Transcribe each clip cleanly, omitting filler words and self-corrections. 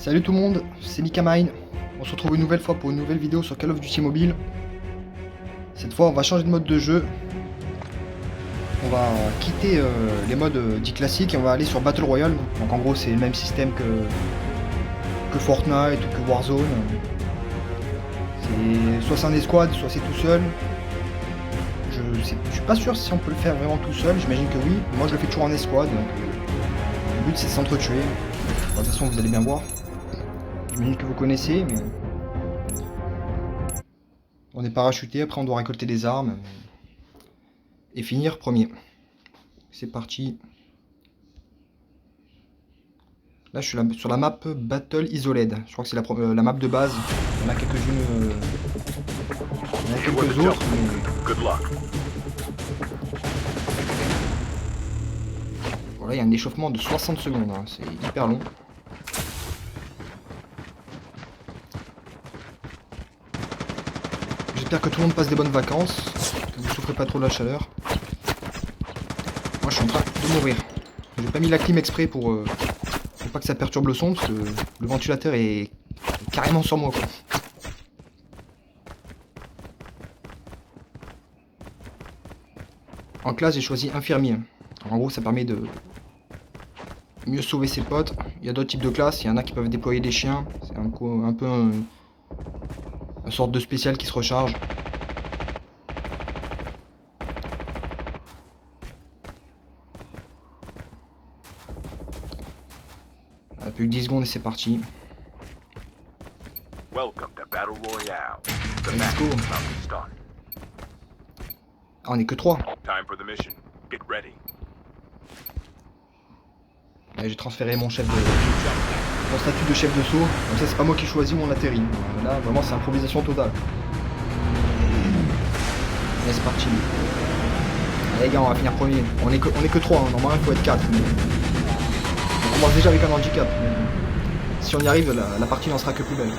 Salut tout le monde, c'est Mikamine. On se retrouve une nouvelle fois pour une nouvelle vidéo sur Call of Duty Mobile. Cette fois, on va changer de mode de jeu. On va quitter les modes dits classiques et on va aller sur Battle Royale. Donc en gros, c'est le même système que Fortnite ou que Warzone. C'est soit c'est en escouade, soit c'est tout seul. Je suis pas sûr si on peut le faire vraiment tout seul, j'imagine que oui. Moi, je le fais toujours en escouade. Donc, le but, c'est de s'entretuer. De toute façon, vous allez bien voir. J'imagine que vous connaissez, mais on est parachuté, après on doit récolter des armes et finir premier. C'est parti. Là je suis sur la map Battle Isoled. Je crois que c'est la map de base. Il y en a quelques-unes. Il y en a quelques autres, mais... Voilà, il y a un échauffement de 60 secondes, hein. C'est hyper long. J'espère que tout le monde passe des bonnes vacances, que vous souffrez pas trop de la chaleur. Moi je suis en train de mourir. J'ai pas mis la clim exprès pour pas que ça perturbe le son, parce que le ventilateur est carrément sur moi, quoi. En classe j'ai choisi infirmier. En gros ça permet de mieux sauver ses potes. Il y a d'autres types de classes, il y en a qui peuvent déployer des chiens. C'est un peu une sorte de spécial qui se recharge. Plus que 10 secondes et c'est parti. Let's go. Ah, on est que 3. J'ai transféré mon statut de chef de saut. Comme ça c'est pas moi qui choisis où on atterrit. Là vraiment c'est improvisation totale. Allez c'est parti. Allez les gars, on va finir premier. On est que 3, hein. Normalement il faut être 4. Mais... on commence déjà avec un handicap. Mais... si on y arrive, la partie n'en sera que plus belle.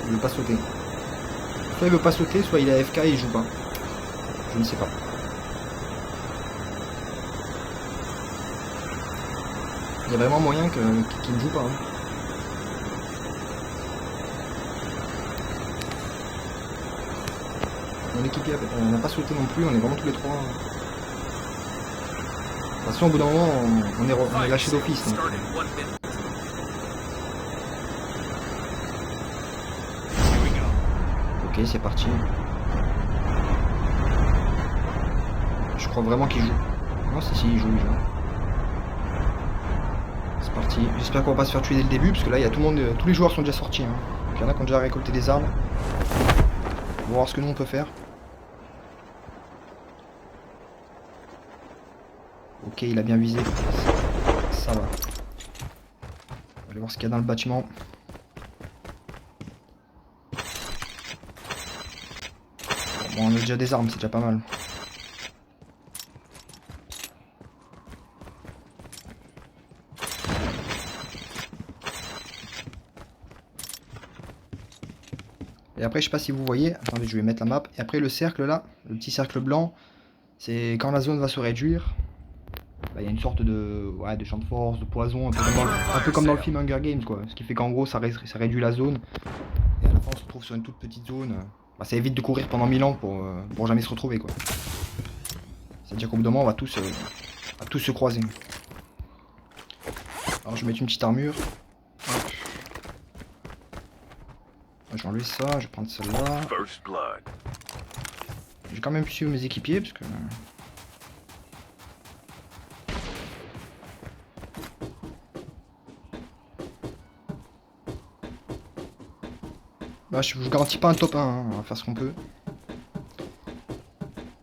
Il veut pas sauter. Soit il veut pas sauter, soit il est AFK et il joue pas. Je ne sais pas. Il y a vraiment moyen qu'il ne joue pas. Hein. Mon équipier n'a pas sauté non plus, on est vraiment tous les trois. De toute façon, au bout d'un moment, on est lâché d'office. Donc... ok, c'est parti. Je crois vraiment qu'il joue. Non, si, il joue. C'est parti. J'espère qu'on va pas se faire tuer dès le début, parce que là, il y a tout le monde, tous les joueurs sont déjà sortis. Hein. Donc, il y en a qui ont déjà récolté des armes. On va voir ce que nous on peut faire. Ok, il a bien visé. Ça va. On va aller voir ce qu'il y a dans le bâtiment. Bon, on a déjà des armes, c'est déjà pas mal. Et après, je sais pas si vous voyez, attendez, je vais mettre la map. Et après, le cercle là, le petit cercle blanc, c'est quand la zone va se réduire. Bah, il y a une sorte de champ de force, de poison, un peu comme dans le film Hunger Games, quoi. Ce qui fait qu'en gros, ça réduit la zone. Et à la fin, on se retrouve sur une toute petite zone. Bah, ça évite de courir pendant 1000 ans pour jamais se retrouver, quoi. C'est-à-dire qu'au bout d'un moment, on va tous se croiser. Alors, je vais mettre une petite armure. Je vais enlever ça, je vais prendre celle-là. J'ai quand même suivi mes équipiers parce que... bah, je vous garantis pas un top 1, hein. On va faire ce qu'on peut.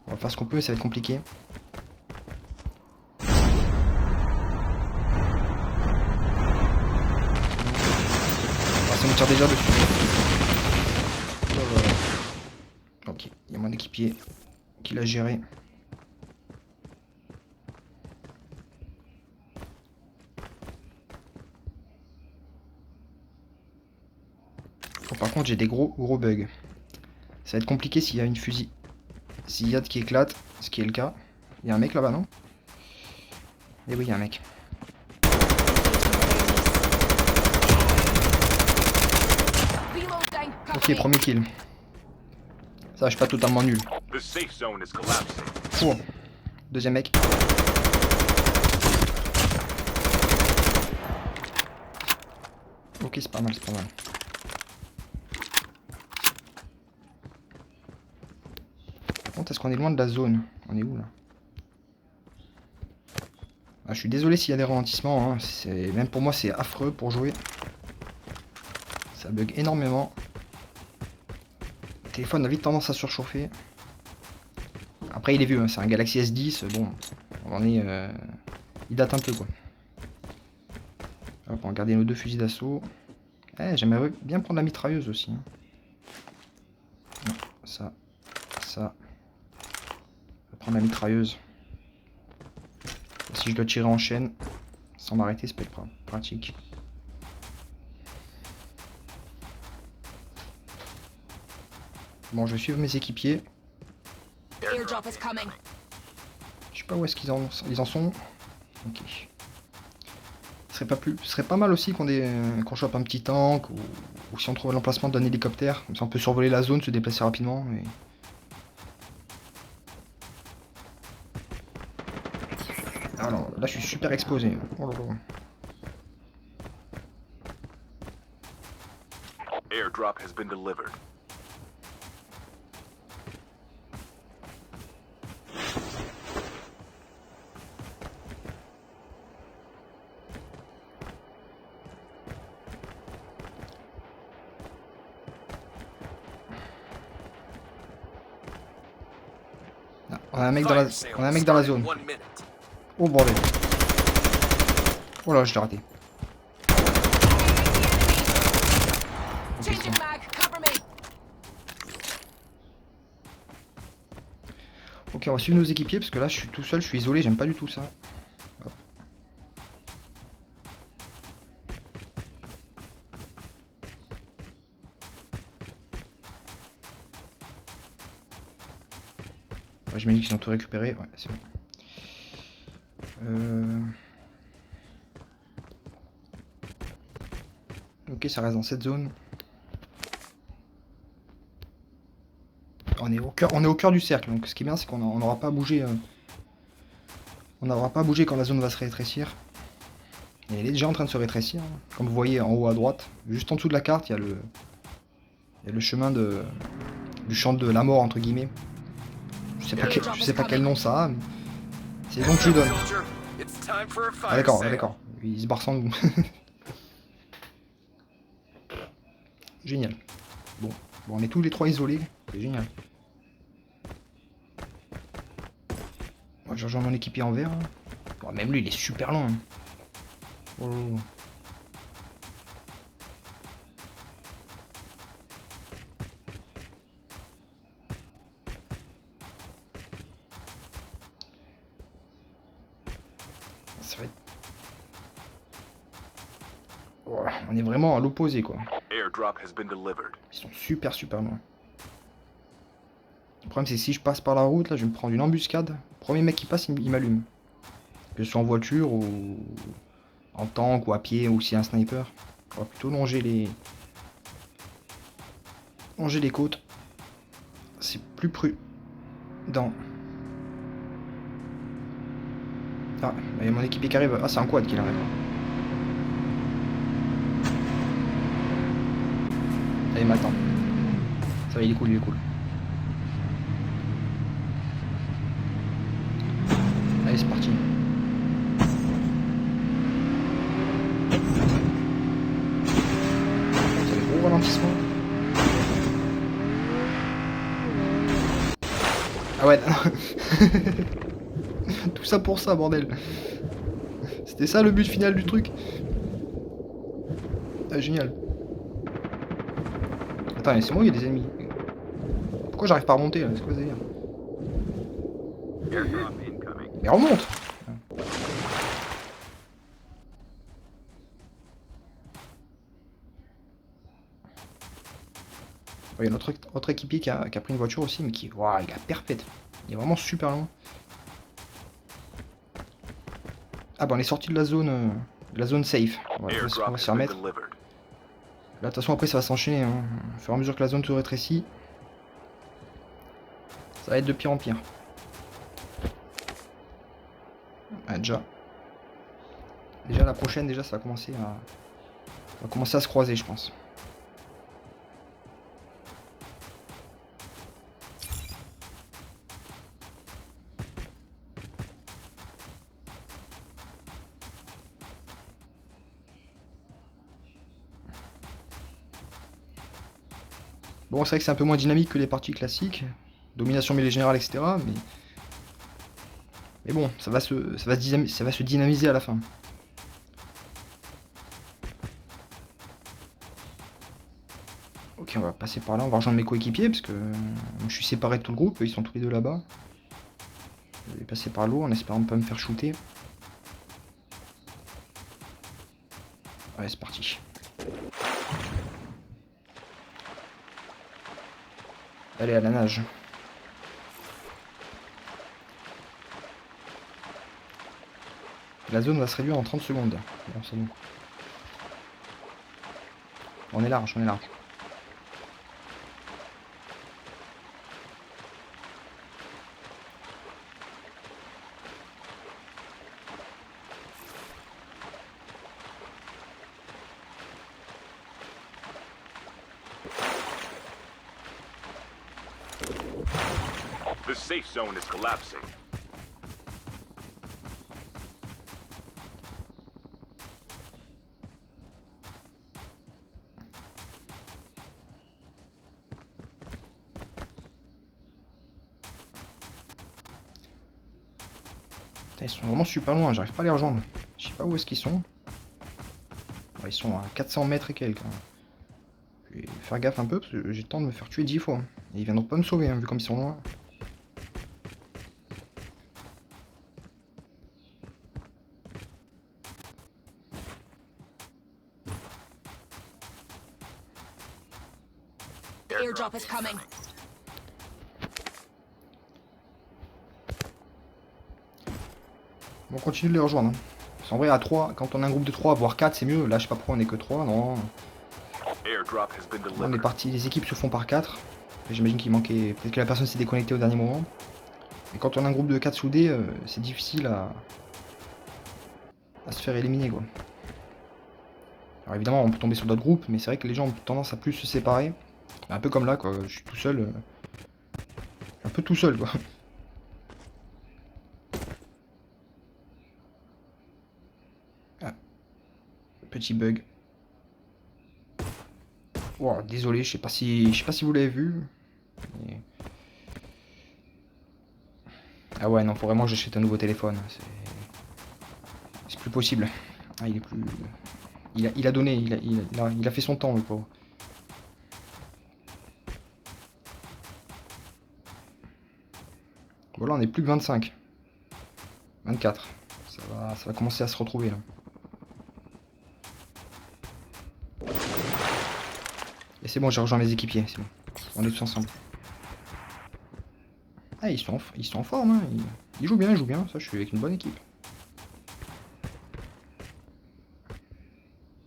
On va faire ce qu'on peut et ça va être compliqué. Ah, ça me tire déjà dessus. Ok, il y a mon équipier qui l'a géré. Bon, par contre j'ai des gros bugs. Ça va être compliqué s'il y a une fusillade qui éclate, ce qui est le cas. Il y a un mec là-bas, non? Eh oui, il y a un mec. Ok, premier kill. Ça, je suis pas totalement nul. Oh, deuxième mec. Ok, c'est pas mal, c'est pas mal. Par contre, est-ce qu'on est loin de la zone? On est où là? Ah, je suis désolé s'il y a des ralentissements, hein. Même pour moi c'est affreux pour jouer. Ça bug énormément. Le téléphone a vite tendance à surchauffer. Après il est vieux, hein. C'est un Galaxy S10, bon, il date un peu quoi. Hop, on va regarder nos deux fusils d'assaut. Eh, j'aimerais bien prendre la mitrailleuse aussi. Hein. Non, ça. Je vais prendre la mitrailleuse. Si je dois tirer en chaîne, sans m'arrêter, ça peut être pratique. Bon, je vais suivre mes équipiers. Je sais pas où est-ce qu'ils en sont. Ok. Ce serait pas mal aussi qu'on chope un petit tank ou si on trouve l'emplacement d'un hélicoptère. Comme ça on peut survoler la zone, se déplacer rapidement. Et... Alors là je suis super exposé. Oh là là. Airdrop has been delivered. Ah, on a un mec dans la zone. Oh bordel. Oh là, je l'ai raté. Ok, on va suivre nos équipiers parce que là je suis tout seul, je suis isolé, j'aime pas du tout ça. Hop. Ouais, j'imagine qu'ils ont tout récupéré, ouais, c'est bon. Ok, ça reste dans cette zone. On est au cœur du cercle, donc ce qui est bien c'est qu'on n'aura pas bougé. On n'aura pas bougé quand la zone va se rétrécir. Et elle est déjà en train de se rétrécir. Hein. Comme vous voyez en haut à droite, juste en dessous de la carte, il y a le chemin du champ de la mort entre guillemets. Je sais pas quel nom ça a. C'est le nom que je lui donne. Ah d'accord. Il se barre sans nous. Génial. Bon, on est tous les trois isolés. C'est génial. Moi, je rejoins mon équipier en vert. Hein. Bon, même lui, il est super loin. Hein. Oh. Ça va être... Oh, on est vraiment à l'opposé quoi. Ils sont super loin. Le problème c'est que si je passe par la route, là je vais me prendre une embuscade. Le premier mec qui passe, il m'allume. Que ce soit en voiture ou en tank ou à pied ou si un sniper. On va plutôt longer les côtes. C'est plus prudent. Ah, il y a mon équipier qui arrive. Ah, c'est un quad qui arrive. Là, il m'attend. Ça va, il est cool. Allez, c'est parti. C'est le gros ralentissement. Ah ouais. Tout ça pour ça, bordel. C'était ça le but final du truc. Ah, génial. Attends, c'est moi, il y a des ennemis. Pourquoi j'arrive pas à remonter là? C'est quoi ce délire? Mais remonte! Il y a notre équipier qui a pris une voiture aussi, mais qui waouh, il est parfaite. Il est vraiment super loin. Ah bah on est sorti de la zone safe. On va se Airdrop has been remettre. delivered. Là, de toute façon, après, ça va s'enchaîner. Hein. Au fur et à mesure que la zone se rétrécit, ça va être de pire en pire. Ah, déjà la prochaine, déjà, ça va commencer à se croiser, je pense. Bon, c'est vrai que c'est un peu moins dynamique que les parties classiques. Domination mêlée générale, etc. Mais bon, ça va se dynamiser à la fin. Ok, on va passer par là, on va rejoindre mes coéquipiers parce que je suis séparé de tout le groupe, ils sont tous les deux là-bas. Je vais passer par l'eau en espérant ne pas me faire shooter. Allez, c'est parti. Allez, à la nage. La zone va se réduire en 30 secondes. Bon, c'est bon. On est large, on est large. The safe zone is collapsing. Putain, ils sont vraiment super loin, j'arrive pas à les rejoindre. Je sais pas où est-ce qu'ils sont. Ouais, ils sont à 400 mètres et quelques. Hein. Je vais faire gaffe un peu parce que j'ai le temps de me faire tuer 10 fois. Et ils viendront pas me sauver, hein, vu comme ils sont loin. Airdrop is coming. On continue de les rejoindre. Hein. Parce qu'en vrai, à 3, quand on a un groupe de 3, voire 4, c'est mieux. Là, je sais pas pourquoi on est que 3, non. Airdrop has been On est delivered. parti, les équipes se font par 4. J'imagine qu'il manquait. Peut-être que la personne s'est déconnectée au dernier moment. Et quand on a un groupe de 4 soudés, c'est difficile à se faire éliminer, quoi. Alors évidemment, on peut tomber sur d'autres groupes, mais c'est vrai que les gens ont tendance à plus se séparer. Un peu comme là, quoi. Je suis tout seul. Un peu tout seul, quoi. Ah, petit bug. Oh, désolé, je sais pas si vous l'avez vu. Mais... Ah ouais, non, faut vraiment que j'achète un nouveau téléphone. C'est plus possible. Ah, il est plus... Il a donné, il a fait son temps, le pauvre. Bon, là, on est plus que 25. 24. Ça va commencer à se retrouver, là. Et c'est bon, j'ai rejoint mes équipiers, c'est bon. On est tous ensemble. Ah, ils sont en forme, hein. Ils jouent bien, Ça, je suis avec une bonne équipe.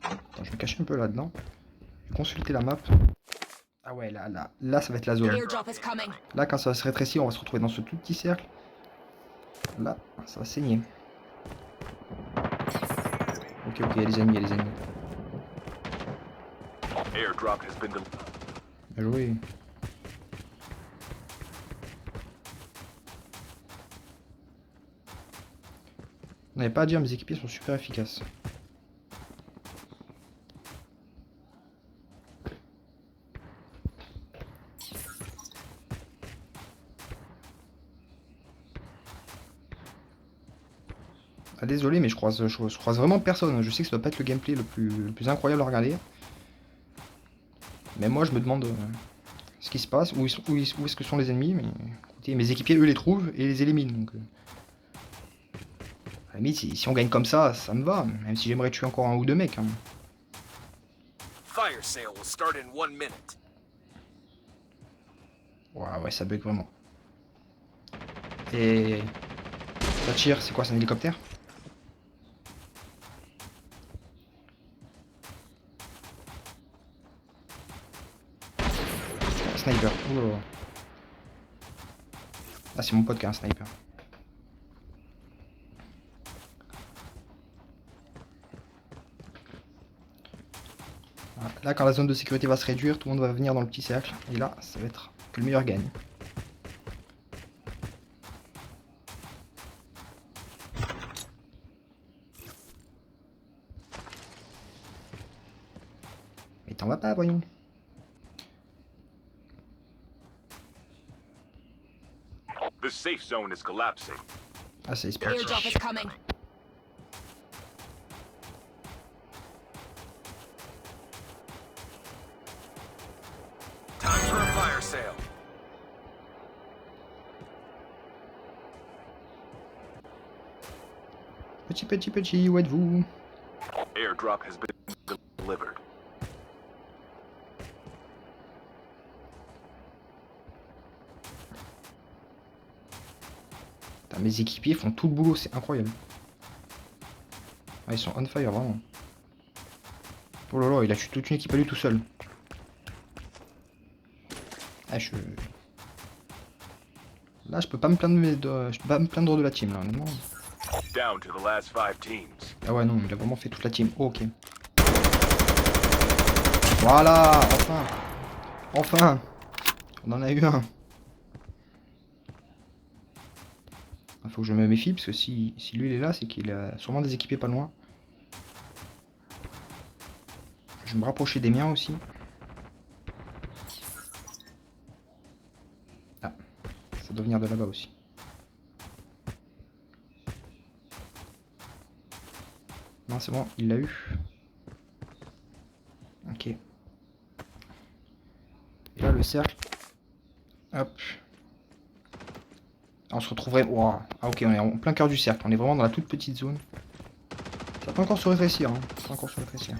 Attends, je vais me cacher un peu là-dedans. Je vais consulter la map. Ah ouais, là, ça va être la zone. Airdrop is coming. Là, quand ça va se rétrécir, on va se retrouver dans ce tout petit cercle. Là, ça va saigner. Ok, il y a les ennemis, Airdrop has been delivered. Bien joué. On n'avait pas à dire, mes équipiers sont super efficaces. Ah, désolé, mais je croise vraiment personne. Je sais que ça doit pas être le gameplay le plus incroyable à regarder. Mais moi, je me demande ce qui se passe, où est-ce que sont les ennemis. Mais écoutez, mes équipiers, eux, les trouvent et les éliminent. Donc, à la limite, si on gagne comme ça me va. Même si j'aimerais tuer encore un ou deux mecs. Hein. Fire sale will start in 1 minute. Ouais, ça bug vraiment. Et ça tire, c'est quoi, c'est un hélicoptère? Un sniper. Oh là là. Ah, c'est mon pote qui a un sniper. Voilà. Là, quand la zone de sécurité va se réduire, tout le monde va venir dans le petit cercle. Et là, ça va être que le meilleur gagne. Mais t'en vas pas, voyons. The safe zone is collapsing. Ah, c'est esprit. Airdrop is coming. Time for a fire sale. Petit, où êtes-vous? Airdrop has been delivered. Putain, mes équipiers font tout le boulot, c'est incroyable. Ah, ils sont on fire, vraiment. Oh là là, il a tué toute une équipe à lui tout seul. Ah, Là, je peux pas me plaindre je peux pas me plaindre de la team, là, honnêtement. Down to the last 5 teams. Ah ouais, non, il a vraiment fait toute la team. Oh, ok. Voilà, enfin. Enfin. On en a eu un. Il faut que je me méfie, parce que si lui il est là, c'est qu'il a sûrement des équipés pas loin. Je vais me rapprocher des miens aussi. Ah, ça doit venir de là-bas aussi. Non, c'est bon, il l'a eu. Ok. Et là, le cercle. Hop. On se retrouverait... Wow. Ah ok, on est en plein cœur du cercle. On est vraiment dans la toute petite zone. Ça peut encore se rétrécir. Hein. Ça peut encore se rétrécir.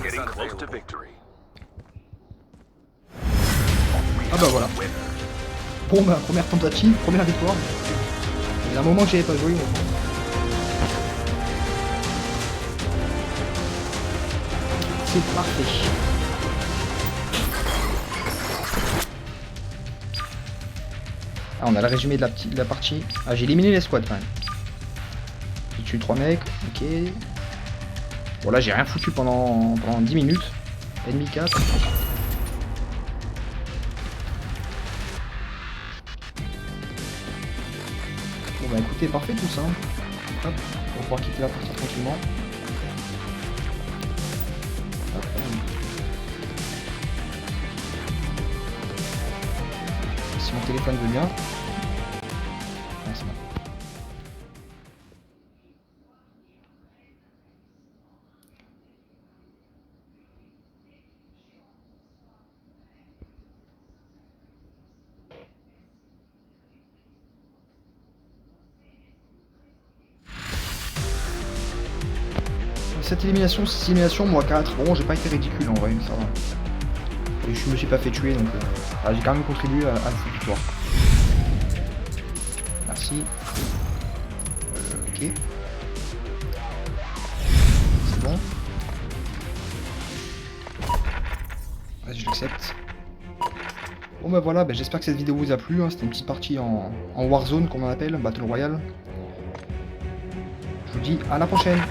Getting close to victory. Ah bah voilà. Bon bah, première tentative, première victoire. Il y a un moment que j'avais pas joué. C'est parfait. Ah, on a le résumé de la partie. Ah, j'ai éliminé les squads quand même. J'ai tué 3 mecs, ok. Bon là j'ai rien foutu pendant 10 minutes. Ennemi 4. Bon bah écoutez, parfait tout ça. Hop, on va pouvoir quitter la partie tranquillement. Hop, si mon téléphone veut bien. Ah, c'est bon. Cette élimination, 6 éliminations, moi 4. Bon, j'ai pas été ridicule en vrai, ça va. Et je me suis pas fait tuer, donc j'ai quand même contribué à cette victoire. Merci. Ok. C'est bon. Vas-y, je l'accepte. Bon bah voilà, j'espère que cette vidéo vous a plu. Hein. C'était une petite partie en Warzone, comme on appelle, Battle Royale. Je vous dis à la prochaine.